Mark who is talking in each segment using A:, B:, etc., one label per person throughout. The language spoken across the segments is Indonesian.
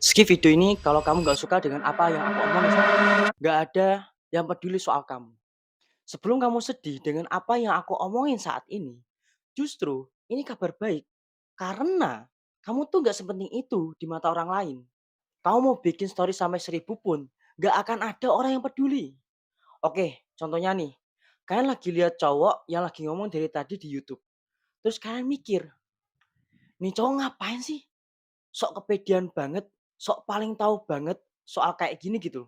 A: Skip video ini kalau kamu nggak suka dengan apa yang aku omongin saat ini. Nggak ada yang peduli soal kamu. Sebelum kamu sedih dengan apa yang aku omongin saat ini, justru ini kabar baik. Karena kamu tuh nggak sepenting itu di mata orang lain. Kamu mau bikin story sampai 1000 pun, nggak akan ada orang yang peduli. Oke, contohnya nih. Kalian lagi lihat cowok yang lagi ngomong dari tadi di YouTube. Terus kalian mikir, nih cowok ngapain sih? Sok kepedean banget, sok paling tahu banget soal kayak gini gitu.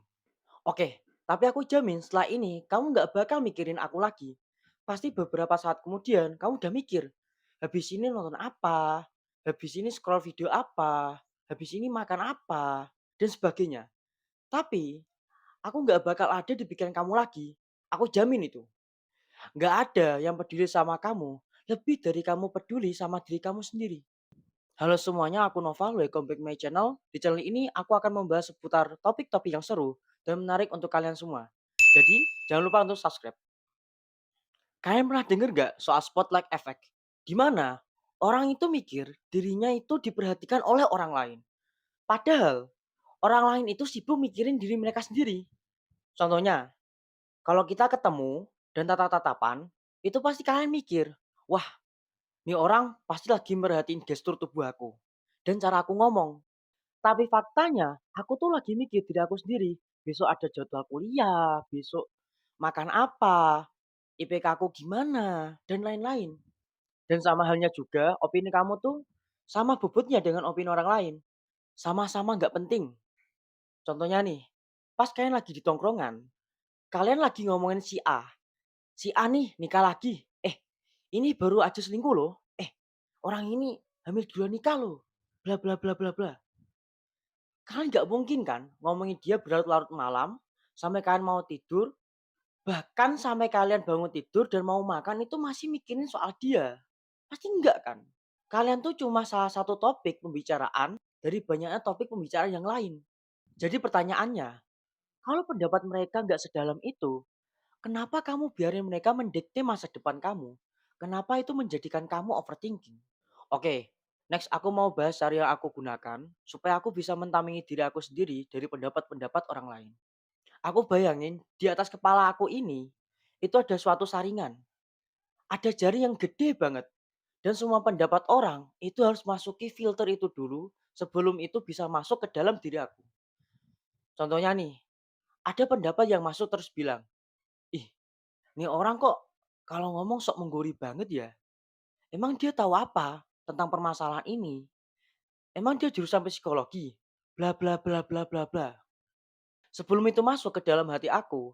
A: Oke, tapi aku jamin setelah ini kamu nggak bakal mikirin aku lagi. Pasti beberapa saat kemudian kamu udah mikir, habis ini nonton apa, habis ini scroll video apa, habis ini makan apa, dan sebagainya. Tapi aku nggak bakal ada di pikiran kamu lagi. Aku jamin itu. Nggak ada yang peduli sama kamu lebih dari kamu peduli sama diri kamu sendiri. Halo semuanya, aku Nova, welcome back my channel. Di channel ini aku akan membahas seputar topik-topik yang seru dan menarik untuk kalian semua. Jadi, jangan lupa untuk subscribe. Kalian pernah denger gak soal spotlight effect? Di mana orang itu mikir dirinya itu diperhatikan oleh orang lain. Padahal orang lain itu sibuk mikirin diri mereka sendiri. Contohnya, kalau kita ketemu dan tatap-tatapan, itu pasti kalian mikir, wah, ini orang pasti lagi merhatiin gestur tubuh aku dan cara aku ngomong. Tapi faktanya, aku tuh lagi mikir diri aku sendiri. Besok ada jadwal kuliah, besok makan apa, IPK aku gimana, dan lain-lain. Dan sama halnya juga, opini kamu tuh sama bobotnya dengan opini orang lain. Sama-sama nggak penting. Contohnya nih, pas kalian lagi di tongkrongan, kalian lagi ngomongin si A. Si A nih nikah lagi. Ini baru aja selingkuh loh. Orang ini hamil duluan nikah loh. Bla bla bla bla bla. Kalian nggak mungkin kan ngomongin dia berlarut-larut malam, sampai kalian mau tidur, bahkan sampai kalian bangun tidur dan mau makan itu masih mikirin soal dia. Pasti enggak kan? Kalian tuh cuma salah satu topik pembicaraan dari banyaknya topik pembicaraan yang lain. Jadi pertanyaannya, kalau pendapat mereka nggak sedalam itu, kenapa kamu biarin mereka mendikte masa depan kamu? Kenapa itu menjadikan kamu overthinking? Oke, next aku mau bahas cara yang aku gunakan supaya aku bisa mentamingi diri aku sendiri dari pendapat-pendapat orang lain. Aku bayangin di atas kepala aku ini itu ada suatu saringan. Ada jari yang gede banget dan semua pendapat orang itu harus masuki filter itu dulu sebelum itu bisa masuk ke dalam diri aku. Contohnya nih, ada pendapat yang masuk terus bilang, "Ih, ini orang kok kalau ngomong sok menggurui banget ya. Emang dia tahu apa tentang permasalahan ini? Emang dia jurusan psikologi? Bla bla bla bla bla bla." Sebelum itu masuk ke dalam hati aku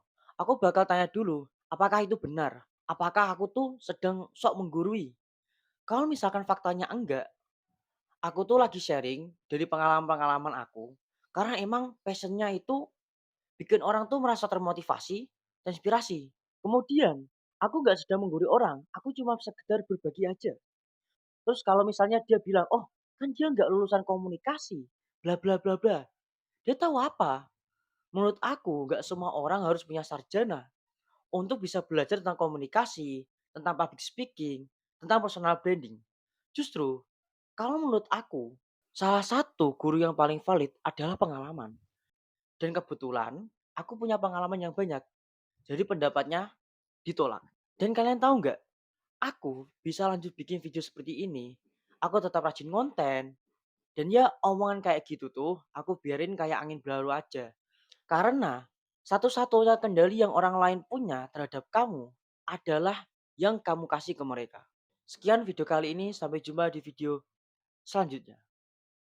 A: bakal tanya dulu, apakah itu benar? Apakah aku tuh sedang sok menggurui? Kalau misalkan faktanya enggak, aku tuh lagi sharing dari pengalaman-pengalaman aku. Karena emang passionnya itu bikin orang tuh merasa termotivasi, terinspirasi. Kemudian, aku nggak sedang menggurui orang, aku cuma sekedar berbagi aja. Terus kalau misalnya dia bilang, oh kan dia nggak lulusan komunikasi, bla bla bla bla. Dia tahu apa? Menurut aku, nggak semua orang harus punya sarjana untuk bisa belajar tentang komunikasi, tentang public speaking, tentang personal branding. Justru, kalau menurut aku, salah satu guru yang paling valid adalah pengalaman. Dan kebetulan, aku punya pengalaman yang banyak. Jadi pendapatnya ditolak. Dan kalian tahu nggak, aku bisa lanjut bikin video seperti ini. Aku tetap rajin konten. Dan ya omongan kayak gitu tuh, aku biarin kayak angin berlalu aja. Karena satu-satunya kendali yang orang lain punya terhadap kamu adalah yang kamu kasih ke mereka. Sekian video kali ini, sampai jumpa di video selanjutnya.